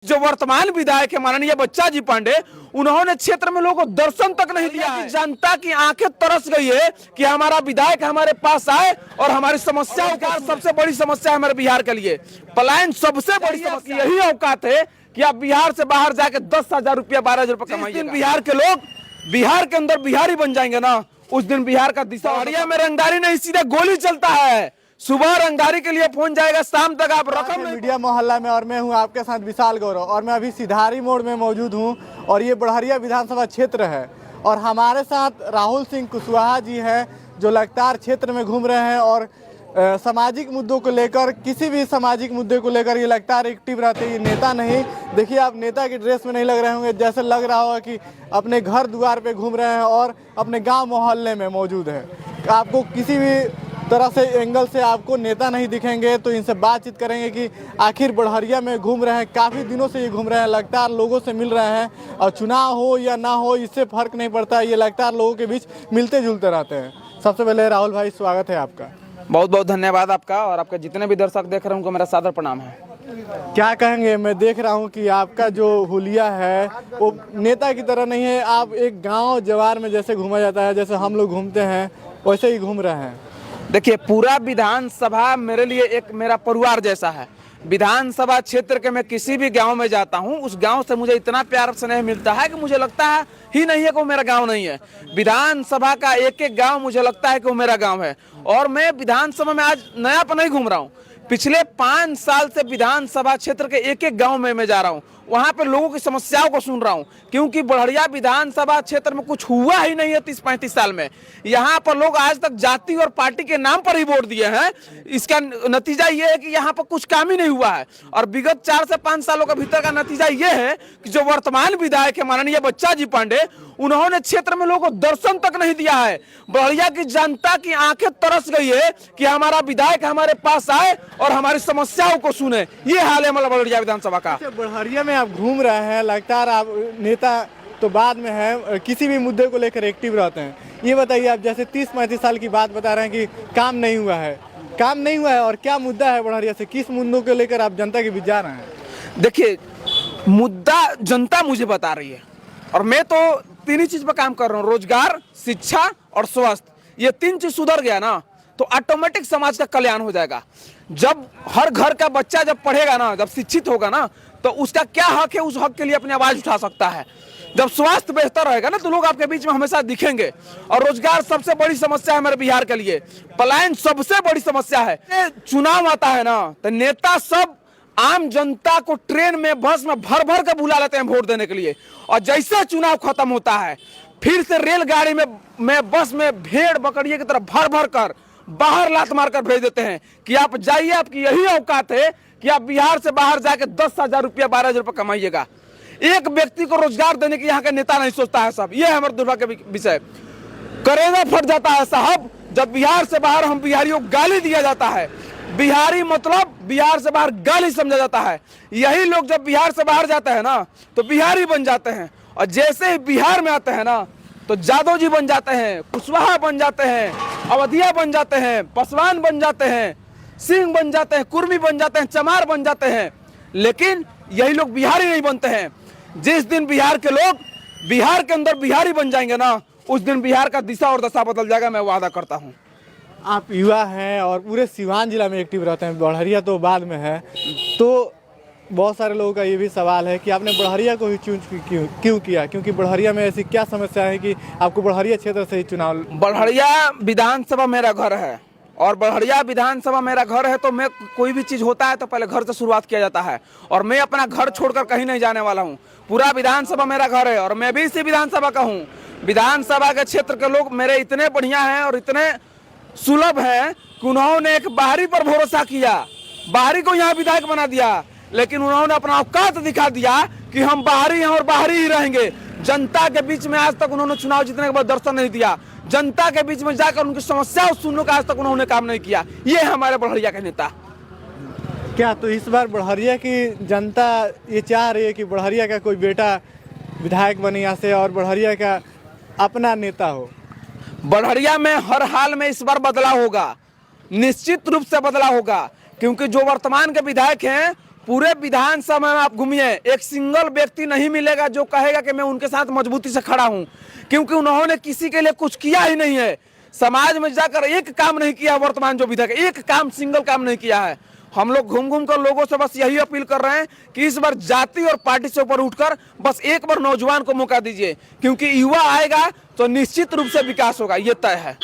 जो वर्तमान विधायक है माननीय बच्चा जी पांडे, उन्होंने क्षेत्र में लोगों को दर्शन तक नहीं दिया है। जनता की आंखें तरस गई है कि हमारा विधायक हमारे पास आए और हमारी समस्याओं का सबसे बड़ी समस्या है हमारे बिहार के लिए पलायन सबसे बड़ी समस्या यही औकात है कि आप बिहार से बाहर जाके 10,000 रुपया 12,000 रुपया कमाइए। बिहार के लोग बिहार के अंदर बिहारी बन जाएंगे ना, उस दिन बिहार का दिशा अड़िया में रंगदारी नहीं सीधे गोली चलता है। सुबह रंगदारी के लिए फोन जाएगा, शाम तक आप रकम मीडिया मोहल्ला में। और मैं हूं आपके साथ विशाल गौरव और मैं अभी सिधारी मोड़ में मौजूद हूं और ये बढ़हरिया विधानसभा क्षेत्र है और हमारे साथ राहुल सिंह कुशवाहा जी हैं जो लगातार क्षेत्र में घूम रहे हैं और सामाजिक मुद्दों को लेकर, किसी भी सामाजिक मुद्दे को लेकर ये लगातार एक्टिव रहते हैं। ये नेता नहीं, देखिए आप नेता की ड्रेस में नहीं लग रहे होंगे, जैसे लग रहा होगा कि अपने घर द्वार पे घूम रहे हैं और अपने गांव मोहल्ले में मौजूद है। आपको किसी भी तरह से एंगल से आपको नेता नहीं दिखेंगे, तो इनसे बातचीत करेंगे कि आखिर बढ़हरिया में घूम रहे हैं, काफ़ी दिनों से ये घूम रहे हैं, लगातार लोगों से मिल रहे हैं और चुनाव हो या ना हो इससे फर्क नहीं पड़ता, ये लगातार लोगों के बीच मिलते जुलते रहते हैं। सबसे पहले राहुल भाई स्वागत है आपका। बहुत बहुत धन्यवाद आपका और आपके जितने भी दर्शक देख रहे हैं उनको मेरा सादर प्रणाम है। क्या कहेंगे, मैं देख रहा हूं कि आपका जो हुलिया है वो नेता की तरह नहीं है, आप एक गांव जवार में जैसे घूमा जाता है, जैसे हम लोग घूमते हैं वैसे ही घूम रहे हैं। देखिए, पूरा विधानसभा मेरे लिए एक मेरा परिवार जैसा है। विधानसभा क्षेत्र के मैं किसी भी गांव में जाता हूं, उस गांव से मुझे इतना प्यार स्नेह मिलता है कि मुझे लगता है ही नहीं है कि वो मेरा गांव नहीं है। विधानसभा का एक एक गांव मुझे लगता है कि वो मेरा गांव है। और मैं विधानसभा में आज नया पर नहीं घूम रहा हूं, पिछले 5 साल से विधानसभा क्षेत्र के एक एक गांव में मैं जा रहा हूं, वहां पे लोगों की समस्याओं को सुन रहा हूं, क्योंकि बढ़हरिया विधानसभा क्षेत्र में कुछ हुआ ही नहीं है 30-35 साल में। यहाँ पर लोग आज तक जाति और पार्टी के नाम पर ही वोट दिए हैं। इसका नतीजा ये है कि यहाँ पर कुछ काम ही नहीं हुआ है। और विगत 4 से 5 सालों के भीतर का नतीजा ये है कि जो वर्तमान विधायक है माननीय बच्चा जी पांडे, उन्होंने क्षेत्र में लोगों को दर्शन तक नहीं दिया है। बढ़हरिया की जनता की आंखें तरस गई है कि हमारा विधायक हमारे पास आए और हमारी समस्याओं को सुने। ये हाल है हमारा बढ़हरिया विधानसभा का। बढ़हरिया में आप घूम रहे हैं, लगातार आप नेता तो बाद में है, किसी भी मुद्दे को लेकर एक्टिव रहते हैं। ये बताइए, आप जैसे 30-35 साल की बात बता रहे हैं कि काम नहीं हुआ है, काम नहीं हुआ है और क्या मुद्दा है बढ़हरिया से, किस मुद्दों को लेकर आप जनता के बीच जा रहे हैं? देखिए, मुद्दा जनता मुझे बता रही है और मैं तो 3 ही चीज पर काम कर रहा हूँ, रोजगार, शिक्षा और स्वास्थ्य। ये 3 चीज सुधर गया ना तो ऑटोमेटिक समाज का कल्याण हो जाएगा। जब हर घर का बच्चा जब पढ़ेगा ना, जब शिक्षित होगा ना, तो उसका क्या हक है, उस हक के लिए अपनी आवाज उठा सकता है। जब स्वास्थ्य बेहतर रहेगा ना तो लोग आपके बीच में हमेशा दिखेंगे। और रोजगार सबसे बड़ी समस्या है हमारे बिहार के लिए, पलायन सबसे बड़ी समस्या है। चुनाव आता है ना तो नेता सब आम जनता को ट्रेन में, बस में भर भर कर बुला लेते हैं वोट देने के लिए, और जैसे चुनाव खत्म होता है फिर से रेलगाड़ी में बस में भेड़ बकरिए की तरह भर भर कर बाहर लात मार कर भेज देते हैं कि आप जाइए, आपकी यही औकात है कि आप बिहार से बाहर जाके 10,000 रुपया 12,000 रुपया कमाइएगा। एक व्यक्ति को रोजगार देने की यहाँ का नेता नहीं सोचता है साहब। यह है हमारे दुर्भाग्य का विषय। करेजा फट जाता है साहब जब बिहार से बाहर हम बिहारियों को गाली दिया जाता है। बिहारी मतलब बिहार से बाहर गाली समझा जाता है। यही लोग जब बिहार से बाहर जाते हैं ना तो बिहारी बन जाते हैं, और जैसे ही बिहार में आते हैं ना तो जादव जी बन जाते हैं, कुशवाहा बन जाते हैं, अवधिया बन जाते हैं, पासवान बन जाते हैं, सिंह बन जाते हैं, कुर्मी बन जाते हैं, चमार बन जाते हैं। लेकिन यही लोग बिहारी नहीं बनते हैं। जिस दिन बिहार के लोग बिहार के अंदर बिहारी बन जाएंगे ना, उस दिन बिहार का दिशा और दशा बदल जाएगा, मैं वादा करता हूँ। आप युवा हैं और पूरे सीवान जिला में एक्टिव रहते हैं, बढ़हरिया तो बाद में है, तो बहुत सारे लोगों का ये भी सवाल है कि आपने बढ़हरिया को ही चूज क्यों किया, क्योंकि बढ़हरिया में ऐसी क्या समस्या है कि आपको बढ़हरिया क्षेत्र से ही चुनाव? बढ़हरिया विधानसभा मेरा घर है और बढ़हरिया विधानसभा मेरा घर है, तो मैं कोई भी चीज होता है तो पहले घर से शुरुआत किया जाता है, और मैं अपना घर छोड़कर कहीं नहीं जाने वाला हूँ। पूरा विधानसभा मेरा घर है और मैं भी इसी विधानसभा का हूँ। विधानसभा के क्षेत्र के लोग मेरे इतने बढ़िया हैं और इतने सुलभ है कि उन्होंने एक बाहरी पर भरोसा किया, बाहरी को यहाँ विधायक बना दिया, लेकिन उन्होंने अपना औकात दिखा दिया कि हम बाहरी हैं और बाहरी ही रहेंगे। जनता के बीच में आज तक उन्होंने चुनाव जीतने के बाद दर्शन नहीं दिया, जनता के बीच में जाकर उनकी समस्याओं सुनने का आज तक उन्होंने काम नहीं किया। ये है हमारे बढ़हरिया के नेता। क्या तो इस बार बढ़हरिया की जनता ये चाह रही है कि बढ़हरिया का कोई बेटा विधायक बने यहाँ से और बढ़हरिया का अपना नेता हो? बढ़हरिया में हर हाल में इस बार बदलाव होगा, निश्चित रूप से बदलाव होगा, क्योंकि जो वर्तमान के विधायक हैं पूरे विधानसभा में आप घूमिए, एक सिंगल व्यक्ति नहीं मिलेगा जो कहेगा कि मैं उनके साथ मजबूती से खड़ा हूं, क्योंकि उन्होंने किसी के लिए कुछ किया ही नहीं है। समाज में जाकर एक काम नहीं किया, वर्तमान जो विधायक एक काम, सिंगल काम नहीं किया है। हम लोग घूम घूम कर लोगों से बस यही अपील कर रहे हैं कि इस बार जाति और पार्टी से ऊपर उठकर बस एक बार नौजवान को मौका दीजिए, क्योंकि युवा आएगा तो निश्चित रूप से विकास होगा, ये तय है।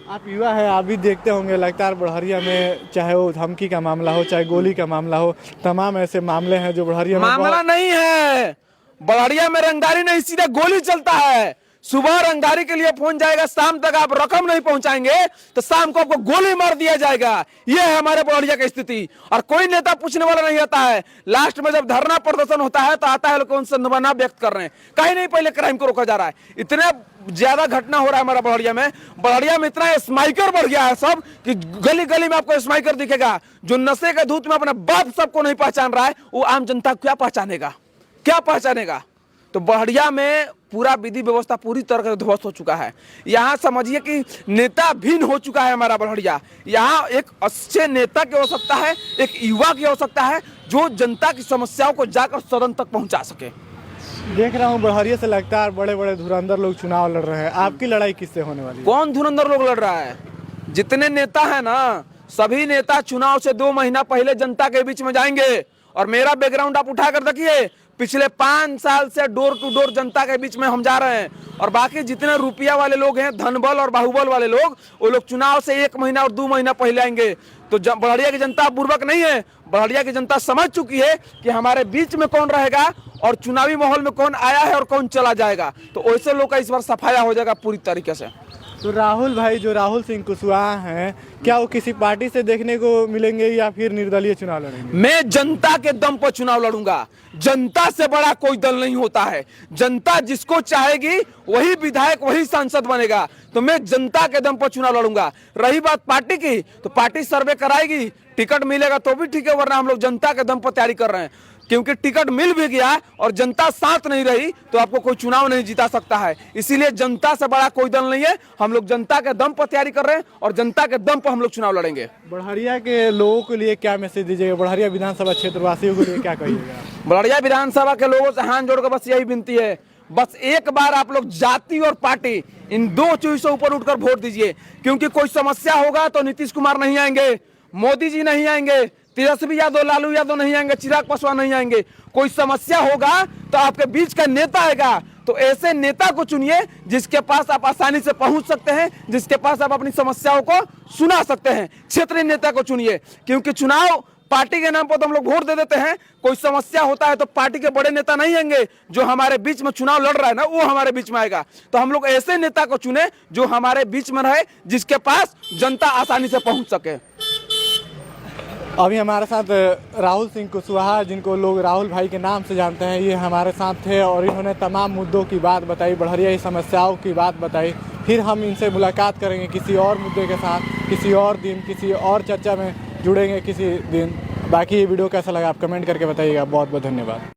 आप युवा है, आप भी देखते होंगे लगातार बढ़हरिया में, चाहे वो धमकी का मामला हो, चाहे गोली का मामला हो, तमाम ऐसे मामले हैं जो बढ़हरिया में मामला नहीं है। बढ़िया में रंगदारी नहीं, सीधा गोली चलता है। सुबह रंगदारी के लिए फोन जाएगा, शाम तक आप रकम नहीं पहुंचाएंगे तो शाम को आपको गोली मार दिया जाएगा। यह है हमारे बढ़िया की स्थिति, और कोई नेता पूछने वाला नहीं आता है। लास्ट में जब धरना प्रदर्शन होता है तो आता है लोग उनसे संवेदना व्यक्त कर रहे हैं, कहीं नहीं पहले क्राइम को रोका जा रहा है। इतने ज्यादा घटना हो रहा है हमारा बढ़िया में इतना स्माइकर बढ़ गया है सब कि गली गली में आपको स्माइकर दिखेगा। जो नशे के धूत में अपने बाप सबको नहीं पहचान रहा है, वो आम जनता क्या पहचानेगा। तो बढ़िया में पूरा विधि व्यवस्था पूरी तरह से ध्वस्त हो चुका है। यहाँ समझिए कि नेता भिन्न हो चुका है हमारा बढ़िया। यहाँ एक अच्छे नेता की आवश्यकता है, एक युवा की आवश्यकता है जो जनता की समस्याओं को जाकर सदन तक पहुंचा सके। देख रहा हूँ बढ़हरिया से लगातार बड़े बड़े धुरंधर लोग चुनाव लड़ रहे हैं। आपकी लड़ाई किससे होने वाली है? कौन धुरंधर लोग लड़ रहा है? जितने नेता है ना, सभी नेता चुनाव से 2 महीना पहले जनता के बीच में जाएंगे। और मेरा बैकग्राउंड आप उठाकर देखिए, पिछले 5 साल से डोर टू डोर जनता के बीच में हम जा रहे हैं। और बाकी जितने रुपया वाले लोग हैं, धनबल और बाहुबल वाले लोग, वो लोग चुनाव से 1 महीना और 2 महीना पहले आएंगे। तो बढ़िया की जनता बुर्बक नहीं है। बढ़िया की जनता समझ चुकी है कि हमारे बीच में कौन रहेगा और चुनावी माहौल में कौन आया है और कौन चला जाएगा। तो वैसे लोग का इस बार सफाया हो जाएगा पूरी तरीके से। तो राहुल भाई, जो राहुल सिंह कुशवाहा हैं, क्या वो किसी पार्टी से देखने को मिलेंगे या फिर निर्दलीय चुनाव लड़ेंगे? मैं जनता के दम पर चुनाव लड़ूंगा। जनता से बड़ा कोई दल नहीं होता है। जनता जिसको चाहेगी वही विधायक, वही सांसद बनेगा। तो मैं जनता के दम पर चुनाव लड़ूंगा। रही बात पार्टी की, तो पार्टी सर्वे कराएगी, टिकट मिलेगा तो भी ठीक है, वरना हम लोग जनता के दम पर तैयारी कर रहे हैं। क्योंकि टिकट मिल भी गया और जनता साथ नहीं रही तो आपको कोई चुनाव नहीं जीता सकता है। इसीलिए जनता से बड़ा कोई दल नहीं है। हम लोग जनता के दम पर तैयारी कर रहे हैं और जनता के दम पर हम लोग चुनाव लड़ेंगे। बढ़हरिया के लोगों के लिए क्या मैसेज दीजिएगा? बढ़हरिया विधानसभा क्षेत्र वासियों के लिए क्या कहिएगा? बढ़िया विधानसभा के लोगों से हाथ जोड़कर बस यही विनती है, बस एक बार आप लोग जाति और पार्टी इन 2 चीज से ऊपर उठकर वोट दीजिए। क्योंकि कोई समस्या होगा तो नीतीश कुमार नहीं आएंगे, मोदी जी नहीं आएंगे, तेजस्वी यादव, लालू यादव नहीं आएंगे, चिराग पासवान नहीं आएंगे। कोई समस्या होगा तो आपके बीच का नेता आएगा। तो ऐसे नेता को चुनिए जिसके पास आप आसानी से पहुंच सकते हैं, जिसके पास आप अपनी समस्याओं को सुना सकते हैं। क्षेत्रीय नेता को चुनिए, क्योंकि चुनाव पार्टी के नाम पर तो हम लोग वोट दे देते हैं। कोई समस्या होता है तो पार्टी के बड़े नेता नहीं आएंगे। जो हमारे बीच में चुनाव लड़ रहा है ना, वो हमारे बीच में आएगा। तो हम लोग ऐसे नेता को चुने जो हमारे बीच में रहे, जिसके पास जनता आसानी से पहुंच सके। अभी हमारे साथ राहुल सिंह कुशवाहा, जिनको लोग राहुल भाई के नाम से जानते हैं, ये हमारे साथ थे और इन्होंने तमाम मुद्दों की बात बताई, बढ़हरिया की समस्याओं की बात बताई। फिर हम इनसे मुलाकात करेंगे किसी और मुद्दे के साथ, किसी और दिन, किसी और चर्चा में जुड़ेंगे किसी दिन। बाकी ये वीडियो कैसा लगा आप कमेंट करके बताइएगा। बहुत बहुत धन्यवाद।